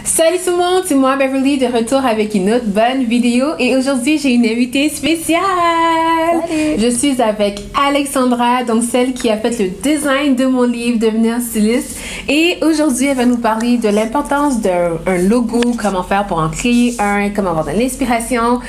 Salut tout le monde, c'est moi Beverly de retour avec une autre bonne vidéo et aujourd'hui j'ai une invitée spéciale. Salut. Je suis avec Alexandra, donc celle qui a fait le design de mon livre Devenir styliste, et aujourd'hui elle va nous parler de l'importance d'un logo, comment faire pour en créer un, comment avoir de l'inspiration.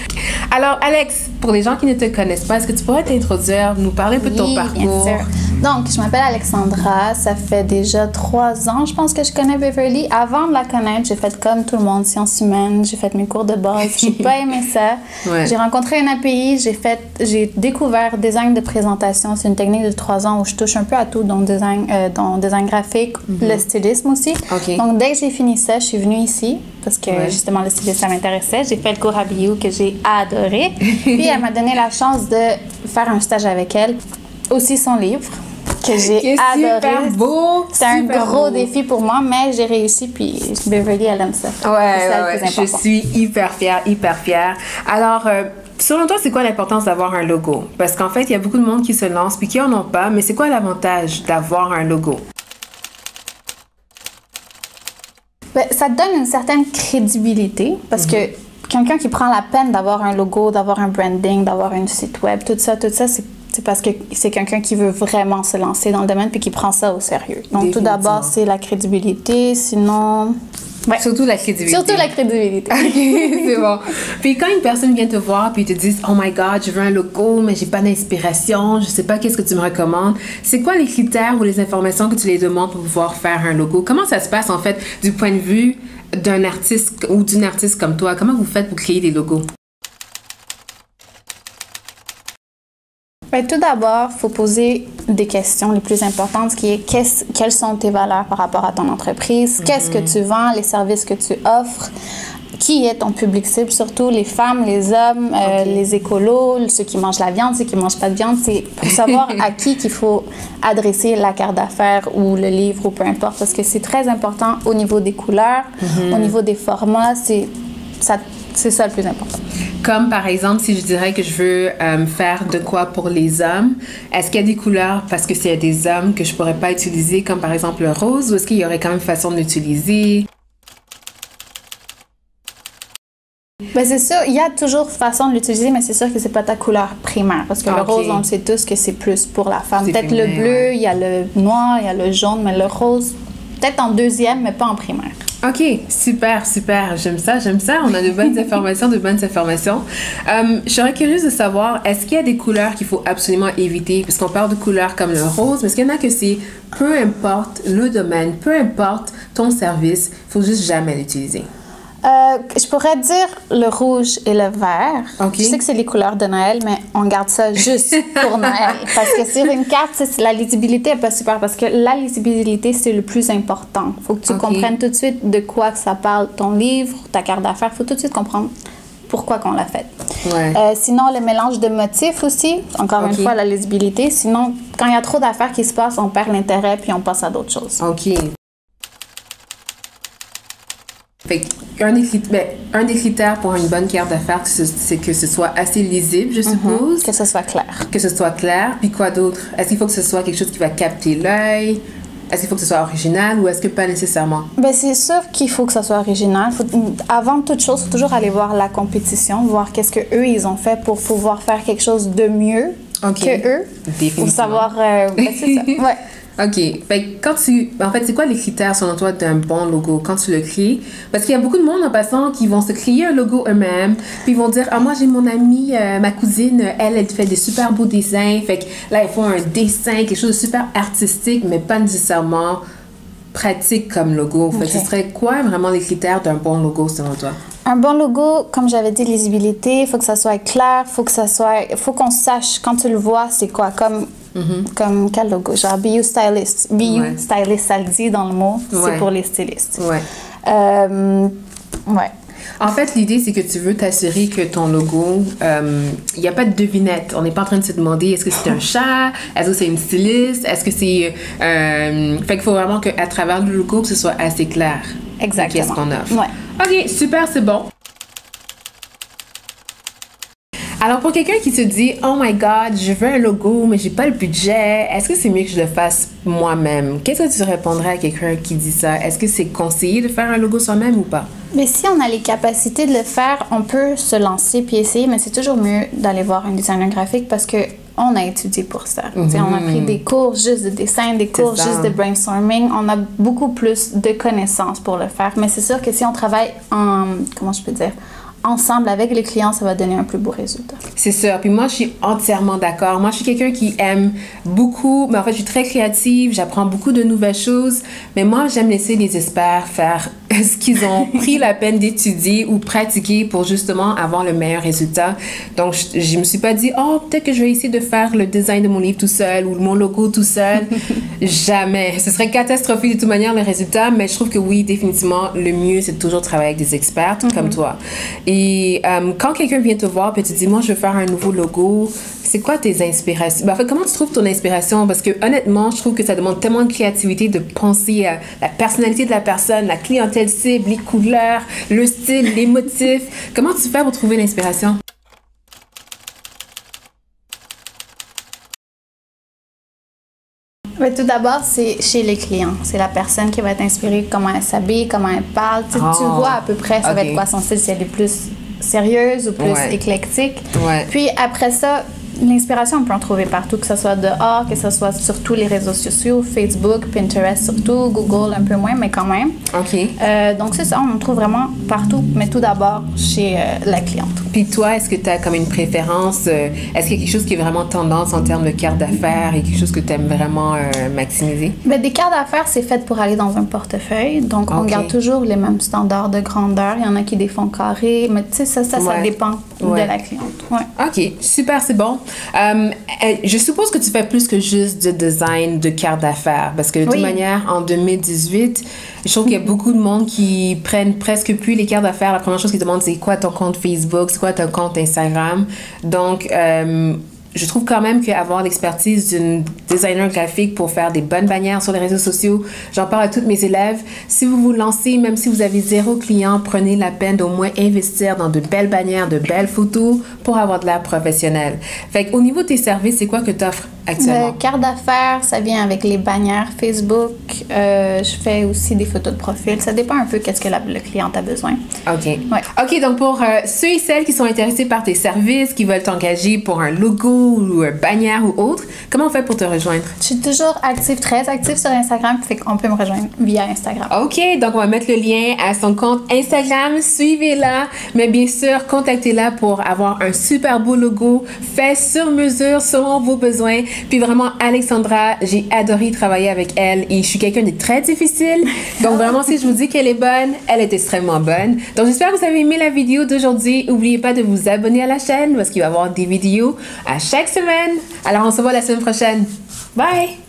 Alors Alex, pour les gens qui ne te connaissent pas, est-ce que tu pourrais t'introduire, nous parler un peu de ton parcours? Bien sûr. Donc, je m'appelle Alexandra, ça fait déjà 3 ans, je pense que je connais Beverly. Avant de la connaître, j'ai fait comme tout le monde, sciences humaines, j'ai fait mes cours de base, j'ai pas aimé ça. Ouais. J'ai rencontré un API, j'ai découvert design de présentation, c'est une technique de 3 ans où je touche un peu à tout, donc design graphique, le stylisme aussi. Okay. Donc, dès que j'ai fini ça, je suis venue ici parce que justement le stylisme, ça m'intéressait. J'ai fait le cours à BU que j'ai adoré. Puis, elle m'a donné la chance de faire un stage avec elle. Aussi son livre, que j'ai adoré. Super beau! C'est un gros défi pour moi, mais j'ai réussi, puis Beverly, elle aime ça. Ouais, je suis hyper fière. Alors, selon toi, c'est quoi l'importance d'avoir un logo? Parce qu'en fait, il y a beaucoup de monde qui se lance puis qui en ont pas, mais c'est quoi l'avantage d'avoir un logo? Ben, ça te donne une certaine crédibilité, parce que quelqu'un qui prend la peine d'avoir un logo, d'avoir un branding, d'avoir un site web, tout ça, c'est parce que c'est quelqu'un qui veut vraiment se lancer dans le domaine puis qui prend ça au sérieux. Donc, tout d'abord, c'est la crédibilité. Sinon... Ouais. Surtout la crédibilité. Surtout la crédibilité. OK, c'est bon. Puis quand une personne vient te voir puis te dit « Oh my God, je veux un logo, mais j'ai pas d'inspiration, je sais pas qu'est-ce que tu me recommandes », c'est quoi les critères ou les informations que tu les demandes pour pouvoir faire un logo? Comment ça se passe, en fait, du point de vue d'un artiste ou d'une artiste comme toi? Comment vous faites pour créer des logos? Ben, tout d'abord, il faut poser des questions les plus importantes, qui est quelles sont tes valeurs par rapport à ton entreprise, qu'est-ce que tu vends, les services que tu offres, qui est ton public cible, surtout les femmes, les hommes, les écolos, ceux qui mangent la viande, ceux qui ne mangent pas de viande. C'est pour savoir à qui qu'il faut adresser la carte d'affaires ou le livre ou peu importe, parce que c'est très important au niveau des couleurs, au niveau des formats, c'est ça le plus important. Comme par exemple, si je dirais que je veux faire de quoi pour les hommes, est-ce qu'il y a des couleurs parce que c'est des hommes que je pourrais pas utiliser, comme par exemple le rose, ou est-ce qu'il y aurait quand même façon de l'utiliser? Ben c'est sûr, il y a toujours façon de l'utiliser, mais c'est sûr que c'est pas ta couleur primaire, parce que le rose, on le sait tous que c'est plus pour la femme. Peut-être le bleu, il y a le noir, il y a le jaune, mais le rose, peut-être en deuxième, mais pas en primaire. OK, super. J'aime ça. On a de bonnes informations. Je serais curieuse de savoir, est-ce qu'il y a des couleurs qu'il faut absolument éviter? Parce qu'on parle de couleurs comme le rose, mais est-ce qu'il y en a que c'est, peu importe le domaine, peu importe ton service, il faut juste jamais l'utiliser? Je pourrais dire le rouge et le vert. Okay. Je sais que c'est les couleurs de Noël, mais on garde ça juste pour Noël. Parce que sur une carte, la lisibilité n'est pas super. Parce que la lisibilité, c'est le plus important. Il faut que tu comprennes tout de suite de quoi que ça parle, ton livre, ta carte d'affaires. Il faut tout de suite comprendre pourquoi qu'on l'a fait. Ouais. Sinon, le mélange de motifs aussi, encore une fois, la lisibilité. Sinon, quand il y a trop d'affaires qui se passent, on perd l'intérêt puis on passe à d'autres choses. OK. Fait un des critères pour une bonne carte d'affaires, c'est que ce soit assez lisible, je suppose. Que ce soit clair. Que ce soit clair. Puis quoi d'autre? Est-ce qu'il faut que ce soit quelque chose qui va capter l'œil? Est-ce qu'il faut que ce soit original ou est-ce que pas nécessairement? Ben, c'est sûr qu'il faut que ça soit original. Avant toute chose, il faut toujours aller voir la compétition, voir qu'est-ce qu'eux, ils ont fait pour pouvoir faire quelque chose de mieux que eux. Définitivement. Pour savoir... c'est ça. Ouais. OK. Fait en fait, c'est quoi les critères, selon toi, d'un bon logo quand tu le crées? Parce qu'il y a beaucoup de monde, en passant, qui vont se créer un logo eux-mêmes, puis ils vont dire, moi, j'ai mon amie, ma cousine, elle fait des super beaux dessins. Fait que là, ils font un dessin, quelque chose de super artistique, mais pas nécessairement pratique comme logo. Fait que ce serait quoi, vraiment, les critères d'un bon logo, selon toi? Un bon logo, comme j'avais dit, lisibilité, il faut que ça soit clair, faut qu'on sache, quand tu le vois, c'est quoi, comme quel logo? Genre BU Stylist. BU Stylist, ça le dit dans le mot, c'est pour les stylistes. En fait, l'idée, c'est que tu veux t'assurer que ton logo, il n'y a pas de devinette. On n'est pas en train de se demander est-ce que c'est un chat, est-ce que c'est une styliste, est-ce que c'est... Fait qu'il faut vraiment qu'à travers le logo, que ce soit assez clair. Exactement. Qu'est-ce qu'on offre. OK, super, c'est bon. Alors, pour quelqu'un qui se dit, oh my God, je veux un logo, mais j'ai pas le budget, est-ce que c'est mieux que je le fasse moi-même? Qu'est-ce que tu répondrais à quelqu'un qui dit ça? Est-ce que c'est conseillé de faire un logo soi-même ou pas? Mais si on a les capacités de le faire, on peut se lancer puis essayer, mais c'est toujours mieux d'aller voir un designer graphique parce que on a étudié pour ça. On a pris des cours juste de dessin, des cours juste de brainstorming. On a beaucoup plus de connaissances pour le faire. Mais c'est sûr que si on travaille ensemble avec les clients, ça va donner un plus beau résultat. C'est sûr. Puis moi, je suis entièrement d'accord. Moi, je suis quelqu'un qui aime beaucoup, mais en fait, je suis très créative, j'apprends beaucoup de nouvelles choses, mais moi, j'aime laisser les experts faire ce qu'ils ont pris la peine d'étudier ou pratiquer pour justement avoir le meilleur résultat. Donc, je me suis pas dit, oh, peut-être que je vais essayer de faire le design de mon livre tout seul ou mon logo tout seul. Jamais. Ce serait catastrophique de toute manière, le résultat, mais je trouve que oui, définitivement, le mieux, c'est de toujours travailler avec des experts comme toi. Et quand quelqu'un vient te voir et te dit, moi, je veux faire un nouveau logo, c'est quoi tes inspirations? Ben, en fait, comment tu trouves ton inspiration? Parce que honnêtement, je trouve que ça demande tellement de créativité de penser à la personnalité de la personne, la clientèle cible, les couleurs, le style, les motifs. Comment tu fais pour trouver l'inspiration? Mais tout d'abord, c'est chez les clients. C'est la personne qui va être inspirée, comment elle s'habille, comment elle parle. Tu vois à peu près ça va être quoi son style, si elle est plus sérieuse ou plus éclectique. Puis après ça, l'inspiration, on peut en trouver partout, que ce soit dehors, que ce soit sur tous les réseaux sociaux, Facebook, Pinterest surtout, Google un peu moins, mais quand même. Donc c'est ça, on en trouve vraiment partout, mais tout d'abord chez la cliente. Puis toi, est-ce que tu as comme une préférence? Est-ce qu'il y a quelque chose qui est vraiment tendance en termes de carte d'affaires et quelque chose que tu aimes vraiment maximiser? Ben, des cartes d'affaires, c'est fait pour aller dans un portefeuille. Donc, on garde toujours les mêmes standards de grandeur. Il y en a qui des fonds carrés, mais tu sais, ça dépend de la cliente. OK, super, c'est bon. Je suppose que tu fais plus que juste du design de cartes d'affaires parce que de toute manière, en 2018, je trouve qu'il y a beaucoup de monde qui prennent presque plus les cartes d'affaires. La première chose qu'ils demandent, c'est quoi ton compte Facebook, c'est quoi ton compte Instagram. Donc, je trouve quand même qu'avoir l'expertise d'une designer graphique pour faire des bonnes bannières sur les réseaux sociaux, j'en parle à toutes mes élèves. Si vous vous lancez, même si vous avez 0 client, prenez la peine d'au moins investir dans de belles bannières, de belles photos pour avoir de l'air professionnel. Fait qu'au niveau de tes services, c'est quoi que tu offres actuellement? Carte d'affaires, ça vient avec les bannières Facebook. Je fais aussi des photos de profil. Ça dépend un peu qu'est-ce que le client a besoin. OK, donc pour ceux et celles qui sont intéressés par tes services, qui veulent t'engager pour un logo ou une bannière ou autre, comment on fait pour te rejoindre? Je suis toujours active, très active sur Instagram, fait qu'on peut me rejoindre via Instagram. OK, donc on va mettre le lien à son compte Instagram. Suivez-la, mais bien sûr, contactez-la pour avoir un super beau logo fait sur mesure selon vos besoins. Puis vraiment, Alexandra, j'ai adoré travailler avec elle et je suis quelqu'un de très difficile. Donc vraiment, si je vous dis qu'elle est bonne, elle est extrêmement bonne. Donc j'espère que vous avez aimé la vidéo d'aujourd'hui. N'oubliez pas de vous abonner à la chaîne parce qu'il va y avoir des vidéos à chaque semaine. Alors on se voit la semaine prochaine. Bye!